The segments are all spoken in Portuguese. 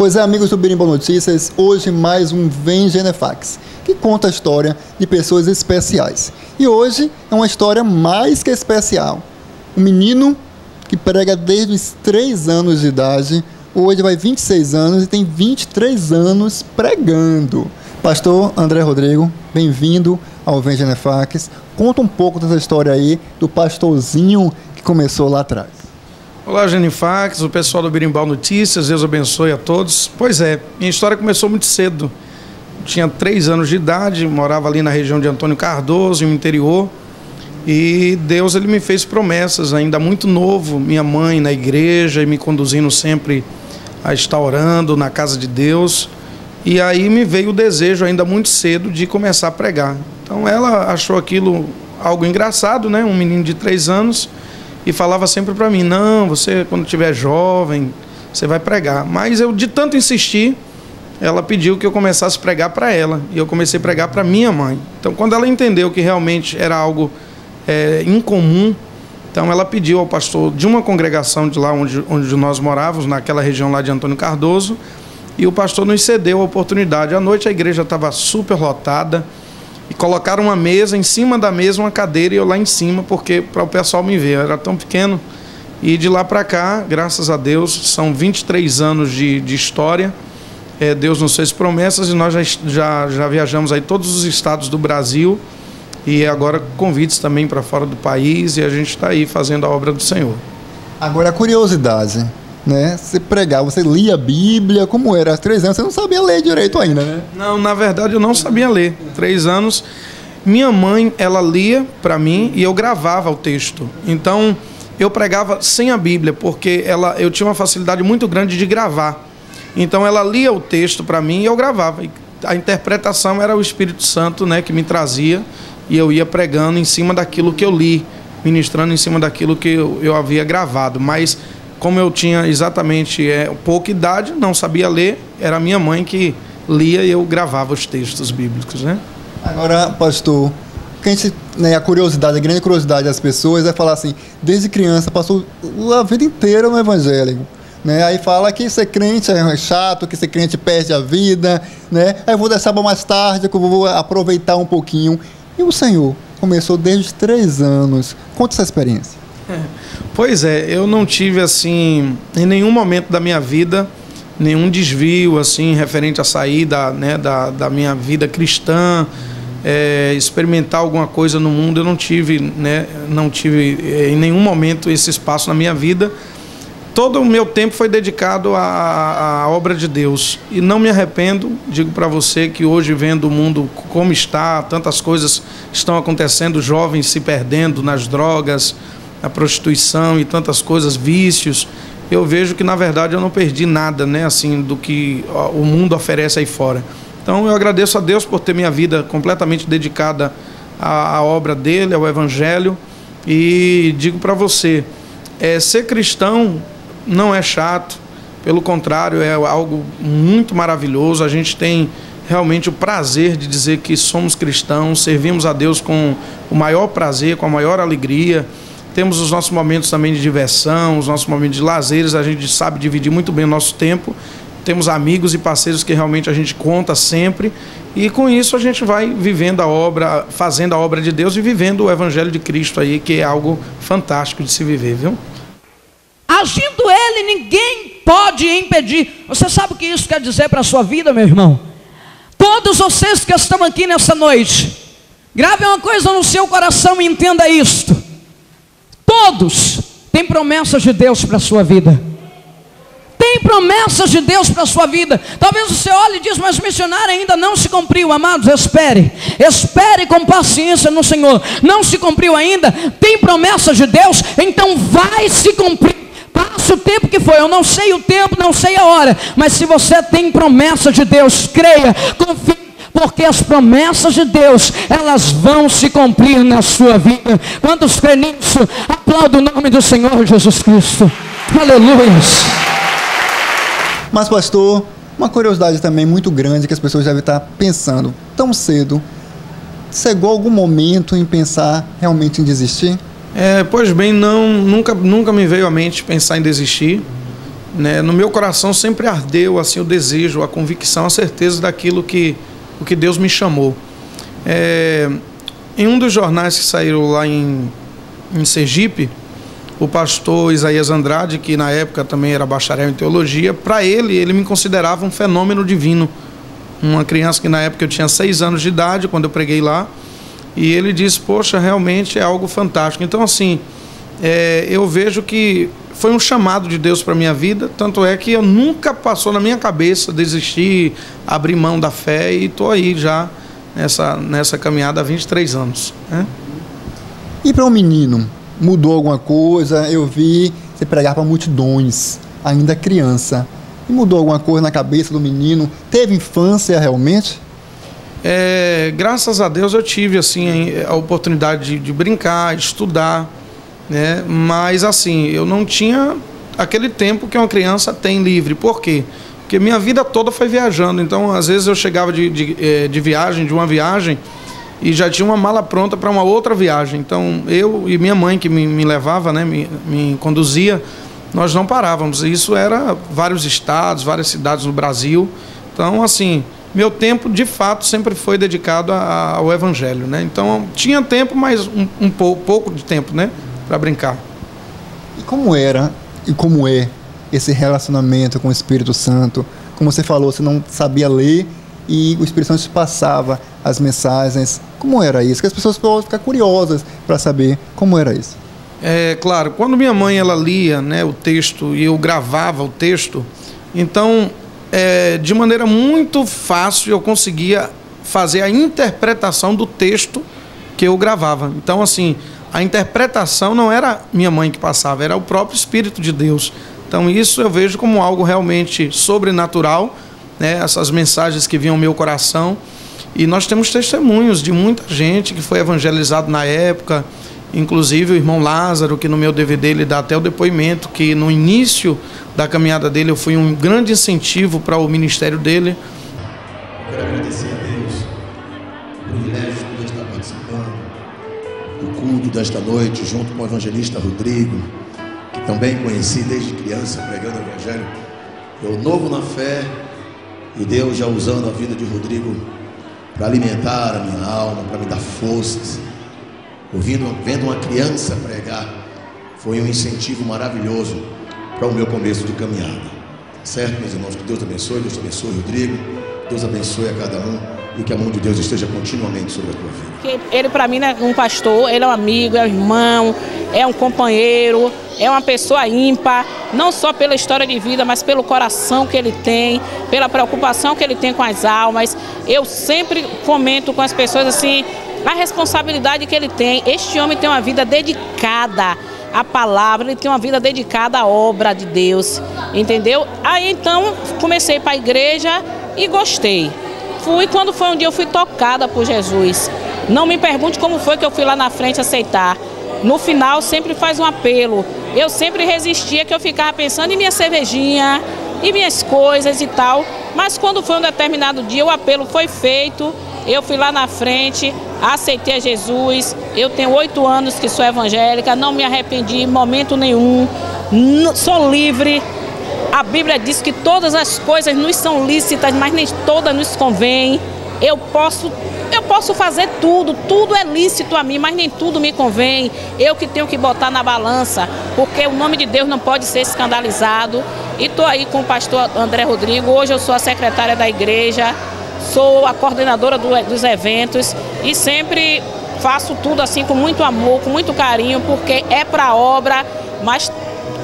Pois é, amigos do Berimbau Notícias, hoje mais um Vem Genefax, que conta a história de pessoas especiais. E hoje é uma história mais que especial. Um menino que prega desde os 3 anos de idade, hoje vai 26 anos e tem 23 anos pregando. Pastor André Rodrigo, bem-vindo ao Vem Genefax. Conta um pouco dessa história aí do pastorzinho que começou lá atrás. Olá, Genefax, o pessoal do Berimbau Notícias, Deus abençoe a todos. Pois é, minha história começou muito cedo. Tinha 3 anos de idade, morava ali na região de Antônio Cardoso, no interior. E Deus, ele me fez promessas, ainda muito novo, minha mãe na igreja e me conduzindo sempre a estar orando na casa de Deus. E aí me veio o desejo ainda muito cedo de começar a pregar. Então ela achou aquilo algo engraçado, né? Um menino de 3 anos, e falava sempre para mim, não, você quando tiver jovem, você vai pregar. Mas eu, de tanto insistir, ela pediu que eu começasse a pregar para ela, e eu comecei a pregar para minha mãe. Então quando ela entendeu que realmente era algo incomum, então ela pediu ao pastor de uma congregação de lá onde nós morávamos, naquela região lá de Antônio Cardoso, e o pastor nos cedeu a oportunidade. À noite a igreja estava super lotada, e colocaram uma mesa, em cima da mesa uma cadeira, e eu lá em cima, porque para o pessoal me ver, eu era tão pequeno. E de lá para cá, graças a Deus, são 23 anos de história. Deus nos fez promessas e nós já viajamos aí todos os estados do Brasil, e agora convites também para fora do país, e a gente está aí fazendo a obra do Senhor. Agora a curiosidade, né? Você pregava, você lia a Bíblia, como era? 3 anos, você não sabia ler direito ainda, né? Não, na verdade eu não sabia ler. 3 anos, minha mãe, ela lia para mim e eu gravava o texto. Então eu pregava sem a Bíblia, porque eu tinha uma facilidade muito grande de gravar. Então ela lia o texto para mim e eu gravava. E a interpretação era o Espírito Santo, né, que me trazia, e eu ia pregando em cima daquilo que eu li, ministrando em cima daquilo que eu havia gravado. Mas como eu tinha exatamente pouca idade, não sabia ler, era minha mãe que lia e eu gravava os textos bíblicos, né? Agora, pastor, a curiosidade, a grande curiosidade das pessoas é falar assim, desde criança passou a vida inteira no Evangelho, né? Aí fala que ser crente é chato, que ser crente perde a vida, né? Aí eu vou deixar para mais tarde, que eu vou aproveitar um pouquinho. E o senhor começou desde os 3 anos. Conta essa experiência. Pois é, eu não tive assim, em nenhum momento da minha vida, nenhum desvio assim, referente à saída, né, da minha vida cristã, experimentar alguma coisa no mundo. Eu não tive, né, em nenhum momento esse espaço na minha vida. Todo o meu tempo foi dedicado à obra de Deus, e não me arrependo. Digo para você que hoje, vendo o mundo como está, tantas coisas estão acontecendo, jovens se perdendo nas drogas, a prostituição e tantas coisas, vícios, eu vejo que na verdade eu não perdi nada, né, assim, do que o mundo oferece aí fora. Então eu agradeço a Deus por ter minha vida completamente dedicada à obra dele, ao Evangelho, e digo para você, ser cristão não é chato, pelo contrário, é algo muito maravilhoso. A gente tem realmente o prazer de dizer que somos cristãos, servimos a Deus com o maior prazer, com a maior alegria. Temos os nossos momentos também de diversão, os nossos momentos de lazeres, a gente sabe dividir muito bem o nosso tempo. Temos amigos e parceiros que realmente a gente conta sempre, e com isso a gente vai vivendo a obra, fazendo a obra de Deus e vivendo o Evangelho de Cristo aí, que é algo fantástico de se viver, viu? Agindo ele, ninguém pode impedir. Você sabe o que isso quer dizer para a sua vida, meu irmão? Todos vocês que estão aqui nessa noite, gravem uma coisa no seu coração e entenda isto. Todos têm promessas de Deus para a sua vida. Tem promessas de Deus para a sua vida. Talvez você olhe e diz, mas missionário ainda não se cumpriu. Amados, espere com paciência no Senhor. Não se cumpriu ainda, tem promessas de Deus, então vai se cumprir. Passe o tempo que foi, eu não sei o tempo, não sei a hora, mas se você tem promessa de Deus, creia, confie, porque as promessas de Deus, elas vão se cumprir na sua vida. Quantos creem nisso? Aplauda o nome do Senhor Jesus Cristo. Aleluia. Mas, pastor, uma curiosidade também muito grande que as pessoas devem estar pensando tão cedo. Chegou algum momento em pensar realmente em desistir? Pois bem, nunca me veio à mente pensar em desistir. né, no meu coração sempre ardeu assim o desejo, a convicção, a certeza daquilo que o que Deus me chamou. Em um dos jornais que saíram lá em Sergipe, o pastor Isaías Andrade, que na época também era bacharel em teologia, para ele me considerava um fenômeno divino. Uma criança que na época eu tinha 6 anos de idade, quando eu preguei lá, e ele disse, poxa, realmente é algo fantástico. Então, assim, eu vejo que foi um chamado de Deus para a minha vida, tanto é que eu nunca passou na minha cabeça desistir, abrir mão da fé, e estou aí já nessa caminhada há 23 anos. Né? E para um menino, mudou alguma coisa? Eu vi você pregar para multidões, ainda criança. E mudou alguma coisa na cabeça do menino? Teve infância realmente? Graças a Deus eu tive assim, a oportunidade de brincar, de estudar, né? Mas assim, eu não tinha aquele tempo que uma criança tem livre. Por quê? Porque minha vida toda foi viajando. Então, às vezes eu chegava de uma viagem, e já tinha uma mala pronta para uma outra viagem. Então, eu e minha mãe, que me levava, né, me conduzia, nós não parávamos. Isso era vários estados, várias cidades no Brasil. Então, assim, meu tempo, de fato, sempre foi dedicado ao Evangelho, né? Então, tinha tempo, mas pouco de tempo, né, para brincar. E como era e como é esse relacionamento com o Espírito Santo? Como você falou, você não sabia ler e o Espírito Santo te passava as mensagens. Como era isso? Que as pessoas podem ficar curiosas para saber como era isso. Claro, quando minha mãe ela lia, né, o texto, e eu gravava o texto, então, de maneira muito fácil eu conseguia fazer a interpretação do texto que eu gravava. Então, assim, a interpretação não era minha mãe que passava, era o próprio Espírito de Deus. Então, isso eu vejo como algo realmente sobrenatural, né, essas mensagens que vinham ao meu coração. E nós temos testemunhos de muita gente que foi evangelizado na época, inclusive o irmão Lázaro, que no meu DVD ele dá até o depoimento, que no início da caminhada dele eu fui um grande incentivo para o ministério dele. Eu quero agradecer a Deus o privilégio de poder estar participando do culto desta noite, junto com o evangelista Rodrigo, que também conheci desde criança pregando o evangelho. Eu novo na fé, e Deus já usando a vida de Rodrigo para alimentar a minha alma, para me dar forças. Vendo uma criança pregar, foi um incentivo maravilhoso para o meu começo de caminhada. Certo, meus irmãos? Que Deus abençoe, Rodrigo, Deus abençoe a cada um, e que a mão de Deus esteja continuamente sobre a tua vida. Ele para mim é um pastor, ele é um amigo, é um irmão, é um companheiro, é uma pessoa ímpar, não só pela história de vida, mas pelo coração que ele tem, pela preocupação que ele tem com as almas. Eu sempre comento com as pessoas assim, a responsabilidade que ele tem. Este homem tem uma vida dedicada à palavra, ele tem uma vida dedicada à obra de Deus, entendeu? Aí então comecei para a igreja e gostei. Quando foi um dia eu fui tocada por Jesus. Não me pergunte como foi que eu fui lá na frente aceitar. No final sempre faz um apelo. Eu sempre resistia, que eu ficava pensando em minha cervejinha, em minhas coisas e tal. Mas quando foi um determinado dia, o apelo foi feito. Eu fui lá na frente, aceitei a Jesus. Eu tenho 8 anos que sou evangélica, não me arrependi em momento nenhum. Sou livre. A Bíblia diz que todas as coisas nos são lícitas, mas nem todas nos convêm. Eu posso fazer tudo, tudo é lícito a mim, mas nem tudo me convém. Eu que tenho que botar na balança, porque o nome de Deus não pode ser escandalizado. E estou aí com o pastor André Rodrigo. Hoje eu sou a secretária da igreja, sou a coordenadora dos eventos e sempre faço tudo assim com muito amor, com muito carinho, porque é para a obra, mas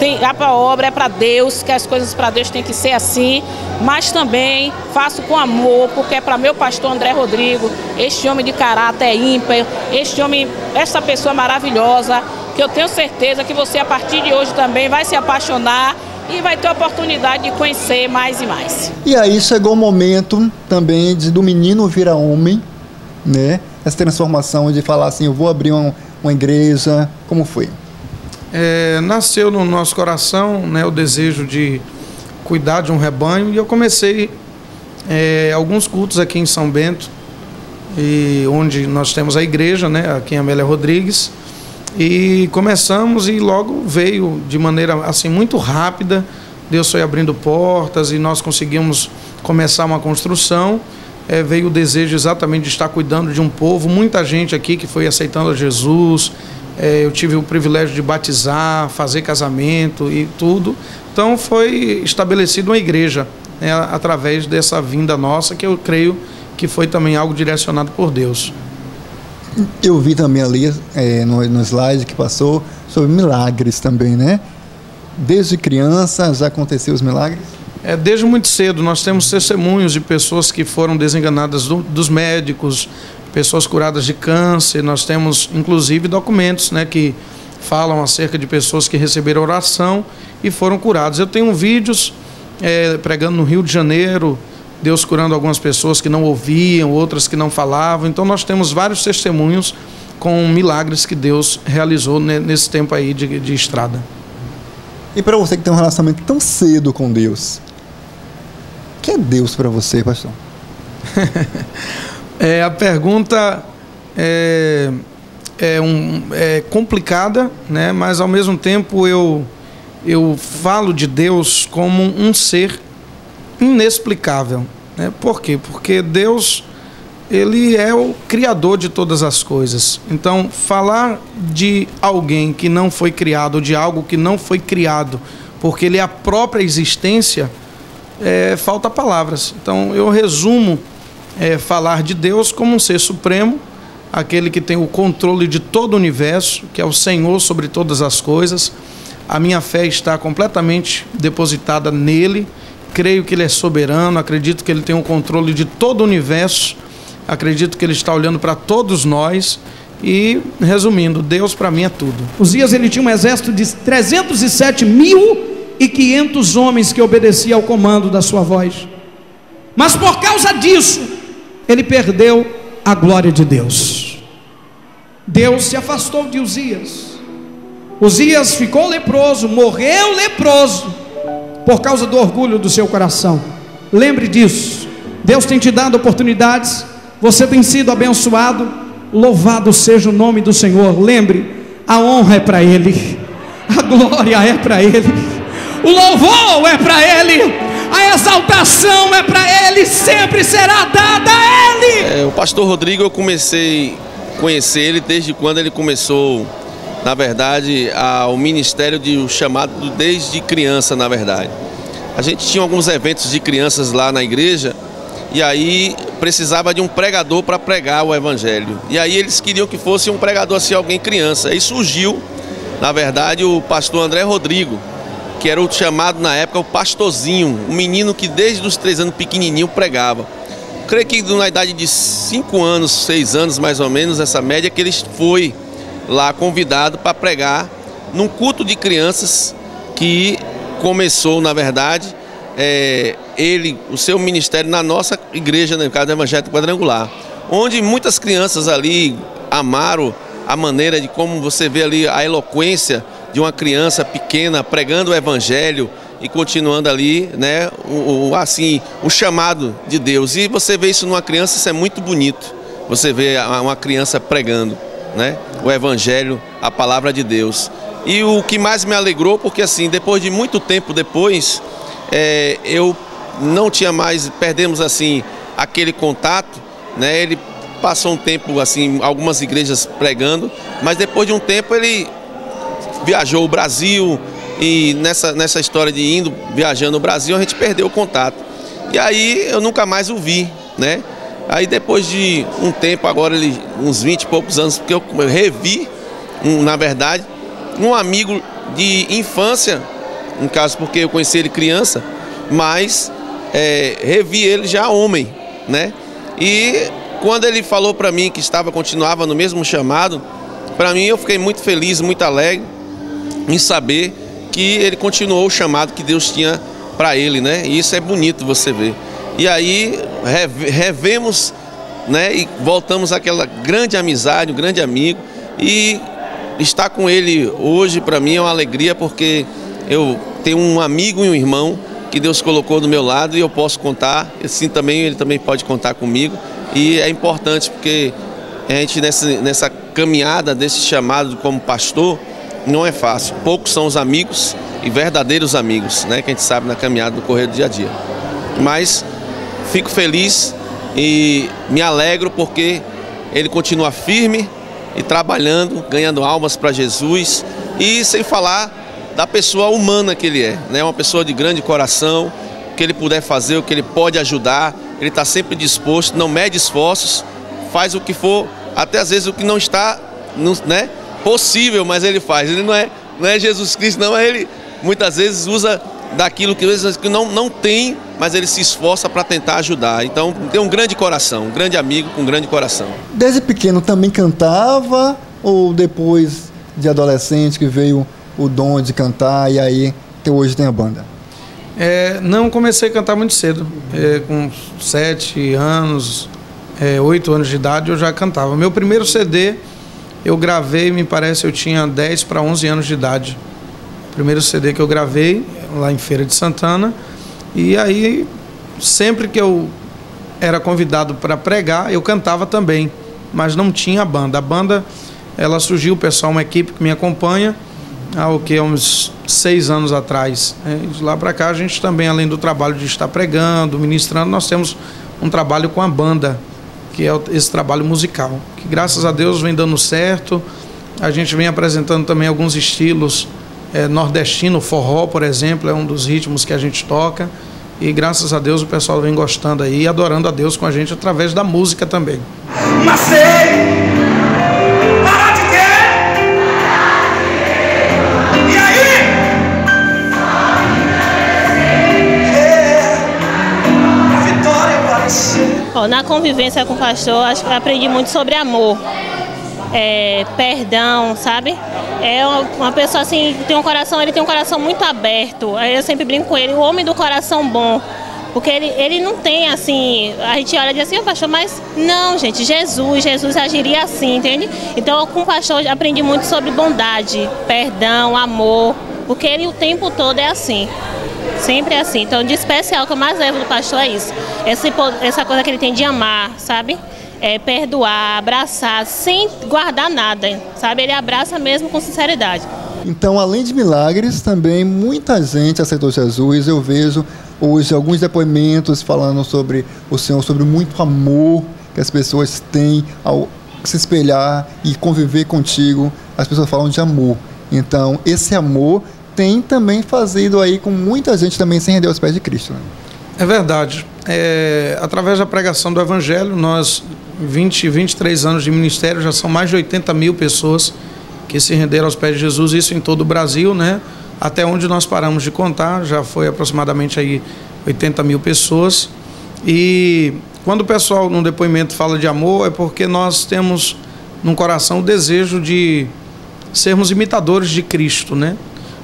é para a obra, é para Deus, que as coisas para Deus tem que ser assim, mas também faço com amor, porque é para meu pastor André Rodrigo, este homem de caráter ímpar, este homem, essa pessoa maravilhosa, que eu tenho certeza que você a partir de hoje também vai se apaixonar e vai ter a oportunidade de conhecer mais e mais. E aí chegou o momento também do menino virar homem, né? Essa transformação de falar assim, eu vou abrir uma igreja, como foi? Nasceu no nosso coração, né, o desejo de cuidar de um rebanho, e eu comecei alguns cultos aqui em São Bento, onde nós temos a igreja, né, aqui em Amélia Rodrigues, e começamos, e logo veio de maneira assim muito rápida Deus foi abrindo portas e nós conseguimos começar uma construção. Veio o desejo exatamente de estar cuidando de um povo, muita gente aqui que foi aceitando a Jesus. Eu tive o privilégio de batizar, fazer casamento e tudo. Então foi estabelecida uma igreja, né, através dessa vinda nossa, que eu creio que foi também algo direcionado por Deus. Eu vi também ali no slide que passou sobre milagres também, né? Desde criança já aconteceu os milagres? Desde muito cedo nós temos testemunhos de pessoas que foram desenganadas dos médicos, pessoas curadas de câncer. Nós temos inclusive documentos, né, que falam acerca de pessoas que receberam oração e foram curados. Eu tenho vídeos pregando no Rio de Janeiro, Deus curando algumas pessoas que não ouviam, outras que não falavam. Então nós temos vários testemunhos com milagres que Deus realizou nesse tempo aí de estrada. E para você que tem um relacionamento tão cedo com Deus, o que é Deus para você, pastor? A pergunta é complicada, né? Mas ao mesmo tempo eu falo de Deus como um ser inexplicável, né? Por quê? Porque Deus, Ele é o Criador de todas as coisas. Então, falar de alguém que não foi criado, ou de algo que não foi criado, porque Ele é a própria existência, falta palavras. Então, eu resumo falar de Deus como um ser supremo, aquele que tem o controle de todo o universo, que é o Senhor sobre todas as coisas. A minha fé está completamente depositada nele. Creio que Ele é soberano, acredito que Ele tem o controle de todo o universo, acredito que Ele está olhando para todos nós. E, resumindo, Deus para mim é tudo. Uzias, ele tinha um exército de 307.500 homens que obedeciam ao comando da sua voz. Mas por causa disso, ele perdeu a glória de Deus. Deus se afastou de Uzias. Uzias ficou leproso, morreu leproso, por causa do orgulho do seu coração. Lembre disso. Deus tem te dado oportunidades, você tem sido abençoado. Louvado seja o nome do Senhor. Lembre, a honra é para Ele, a glória é para Ele, o louvor é para Ele, a exaltação é para Ele, sempre será dada a Ele. O pastor Rodrigo, eu comecei a conhecer ele desde quando ele começou, na verdade, o ministério de chamado desde criança, na verdade. A gente tinha alguns eventos de crianças lá na igreja, e aí precisava de um pregador para pregar o evangelho. E aí eles queriam que fosse um pregador assim, alguém criança. Aí surgiu, na verdade, o pastor André Rodrigo, que era o chamado na época o pastorzinho, um menino que desde os 3 anos pequenininho pregava. Creio que na idade de 5 anos, 6 anos mais ou menos, essa média, que ele foi lá convidado para pregar num culto de crianças que começou, na verdade, o seu ministério na nossa igreja, no caso do Evangelho Quadrangular, onde muitas crianças ali amaram a maneira de como você vê ali a eloquência de uma criança pequena pregando o Evangelho e continuando ali, né, o chamado de Deus. E você vê isso numa criança, isso é muito bonito. Você vê uma criança pregando, né, o Evangelho, a palavra de Deus. E o que mais me alegrou, porque assim, depois de muito tempo depois, eu não tinha mais, perdemos assim aquele contato, né? Ele passou um tempo assim, algumas igrejas pregando, mas depois de um tempo ele viajou o Brasil, e nessa história de viajando o Brasil, a gente perdeu o contato. E aí eu nunca mais o vi, né? Aí depois de um tempo, agora uns 20 e poucos anos, porque eu revi, na verdade, um amigo de infância, no caso porque eu conheci ele criança, mas revi ele já homem, né? E quando ele falou para mim que continuava no mesmo chamado, para mim eu fiquei muito feliz, muito alegre em saber que ele continuou o chamado que Deus tinha para ele, né? E isso é bonito você ver. E aí revemos, né? E voltamos àquela grande amizade, um grande amigo. E estar com ele hoje para mim é uma alegria, porque eu tenho um amigo e um irmão que Deus colocou do meu lado e eu posso contar, assim também ele também pode contar comigo. E é importante porque a gente nessa caminhada desse chamado como pastor, não é fácil. Poucos são os amigos e verdadeiros amigos, né, que a gente sabe na caminhada do correr do dia a dia. Mas fico feliz e me alegro porque ele continua firme e trabalhando, ganhando almas para Jesus, e sem falar da pessoa humana que ele é, né? Uma pessoa de grande coração, o que ele puder fazer, o que ele pode ajudar, ele está sempre disposto, não mede esforços, faz o que for, até às vezes o que não está, né, possível, mas ele faz. Ele não é Jesus Cristo, não, ele muitas vezes usa daquilo que não tem, mas ele se esforça para tentar ajudar. Então tem um grande coração, um grande amigo com um grande coração. Desde pequeno também cantava, ou depois de adolescente que veio o dom de cantar e aí até hoje tem a banda? Não, comecei a cantar muito cedo, com 7 anos, 8 anos de idade eu já cantava. Meu primeiro CD eu gravei, me parece, eu tinha 10 para 11 anos de idade. Primeiro CD que eu gravei lá em Feira de Santana, e aí sempre que eu era convidado para pregar eu cantava também, mas não tinha banda. A banda, ela surgiu, o pessoal, uma equipe que me acompanha há uns 6 anos atrás. De lá para cá a gente também, além do trabalho de estar pregando, ministrando, nós temos um trabalho com a banda, que é esse trabalho musical, que graças a Deus vem dando certo. A gente vem apresentando também alguns estilos nordestino, forró, por exemplo, é um dos ritmos que a gente toca, e graças a Deus o pessoal vem gostando aí, adorando a Deus com a gente através da música também. Nascer, parar de quê? E aí? A vitória apareceu. Na convivência com o pastor, acho que eu aprendi muito sobre amor, perdão, sabe? É uma pessoa assim, ele tem um coração muito aberto. Aí eu sempre brinco com ele, o homem do coração bom. Porque ele não tem assim, a gente olha e diz assim, pastor, mas não, gente, Jesus agiria assim, entende? Então com o pastor eu aprendi muito sobre bondade, perdão, amor, porque ele o tempo todo é assim, sempre é assim. Então de especial que eu mais levo do pastor é isso, essa coisa que ele tem de amar, sabe? Perdoar, abraçar, sem guardar nada, sabe? Ele abraça mesmo com sinceridade. Então, além de milagres, também muita gente aceitou Jesus. Eu vejo hoje alguns depoimentos falando sobre o Senhor, sobre muito amor que as pessoas têm ao se espelhar e conviver contigo. As pessoas falam de amor. Então, esse amor tem também fazido aí com muita gente também se render aos pés de Cristo, né? É verdade. Através da pregação do Evangelho, nós, 23 anos de ministério, já são mais de 80 mil pessoas que se renderam aos pés de Jesus, isso em todo o Brasil, né? Até onde nós paramos de contar, já foi aproximadamente aí 80 mil pessoas. E quando o pessoal no depoimento fala de amor, é porque nós temos no coração o desejo de sermos imitadores de Cristo, né?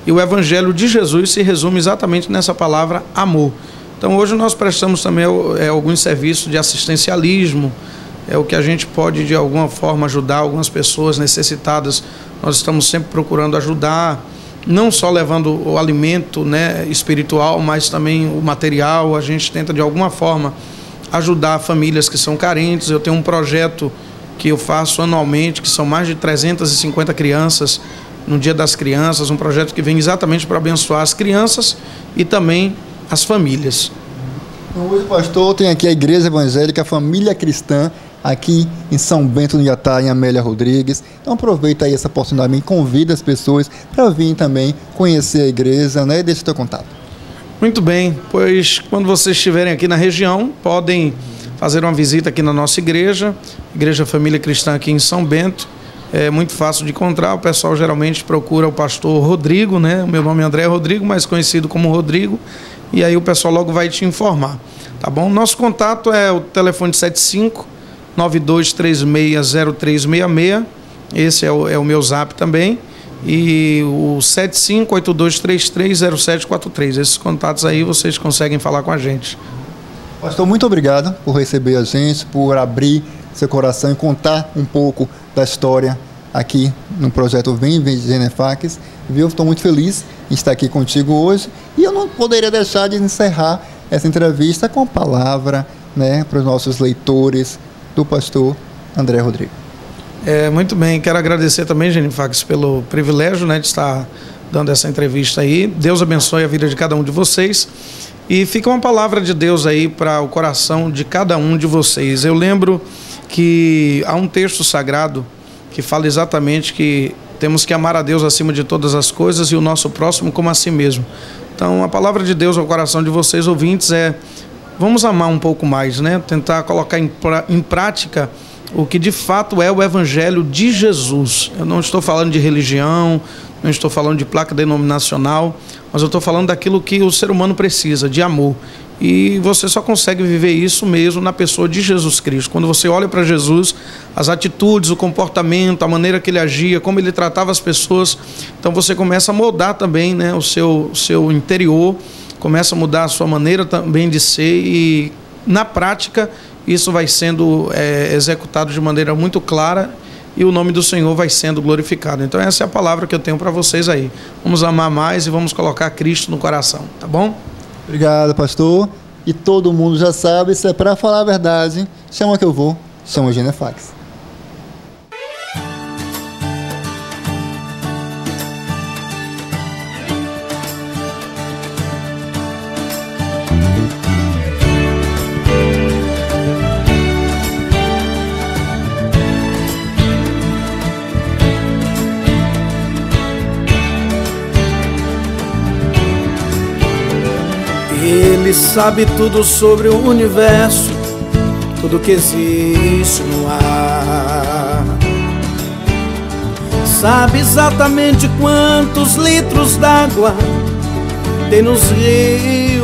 E o Evangelho de Jesus se resume exatamente nessa palavra amor. Então hoje nós prestamos também alguns serviços de assistencialismo, o que a gente pode de alguma forma ajudar algumas pessoas necessitadas. Nós estamos sempre procurando ajudar, não só levando o alimento, né, espiritual, mas também o material. A gente tenta de alguma forma ajudar famílias que são carentes. Eu tenho um projeto que eu faço anualmente, que são mais de 350 crianças no Dia das Crianças, um projeto que vem exatamente para abençoar as crianças e também as famílias. Hoje, pastor, tem aqui a Igreja Evangélica Família Cristã, aqui em São Bento do Iatá, em Amélia Rodrigues. Então aproveita aí essa oportunidade e convida as pessoas para vir também conhecer a igreja, né? E deixa o teu contato. Muito bem, pois quando vocês estiverem aqui na região, podem fazer uma visita aqui na nossa igreja, Igreja Família Cristã aqui em São Bento. É muito fácil de encontrar, o pessoal geralmente procura o pastor Rodrigo, né? O meu nome é André Rodrigo, mais conhecido como Rodrigo, e aí o pessoal logo vai te informar, tá bom? Nosso contato é o telefone 75-9236-0366, esse é o meu zap também, e o 75-8233-0743, esses contatos aí vocês conseguem falar com a gente. Pastor, muito obrigado por receber a gente, por abrir seu coração e contar um pouco da história aqui no projeto Vem Genefax. Viu? Estou muito feliz em estar aqui contigo hoje e eu não poderia deixar de encerrar essa entrevista com a palavra, né, para os nossos leitores do pastor André Rodrigo. Muito bem, quero agradecer também, Genifax, pelo privilégio, né, de estar dando essa entrevista aí. Deus abençoe a vida de cada um de vocês. E fica uma palavra de Deus aí para o coração de cada um de vocês. Eu lembro que há um texto sagrado que fala exatamente que temos que amar a Deus acima de todas as coisas e o nosso próximo como a si mesmo. Então, a palavra de Deus ao coração de vocês, ouvintes, vamos amar um pouco mais, né? Tentar colocar em prática o que de fato é o Evangelho de Jesus. Eu não estou falando de religião, não estou falando de placa denominacional, mas eu estou falando daquilo que o ser humano precisa, de amor. E você só consegue viver isso mesmo na pessoa de Jesus Cristo. Quando você olha para Jesus, as atitudes, o comportamento, a maneira que ele agia, como ele tratava as pessoas, então você começa a moldar também, né, o seu interior, começa a mudar a sua maneira também de ser e, na prática, isso vai sendo executado de maneira muito clara e o nome do Senhor vai sendo glorificado. Então essa é a palavra que eu tenho para vocês aí. Vamos amar mais e vamos colocar Cristo no coração, tá bom? Obrigado, pastor. E todo mundo já sabe, se é para falar a verdade, chama que eu vou, chama o Genifax. Ele sabe tudo sobre o universo, tudo que existe no ar. Sabe exatamente quantos litros d'água tem nos rios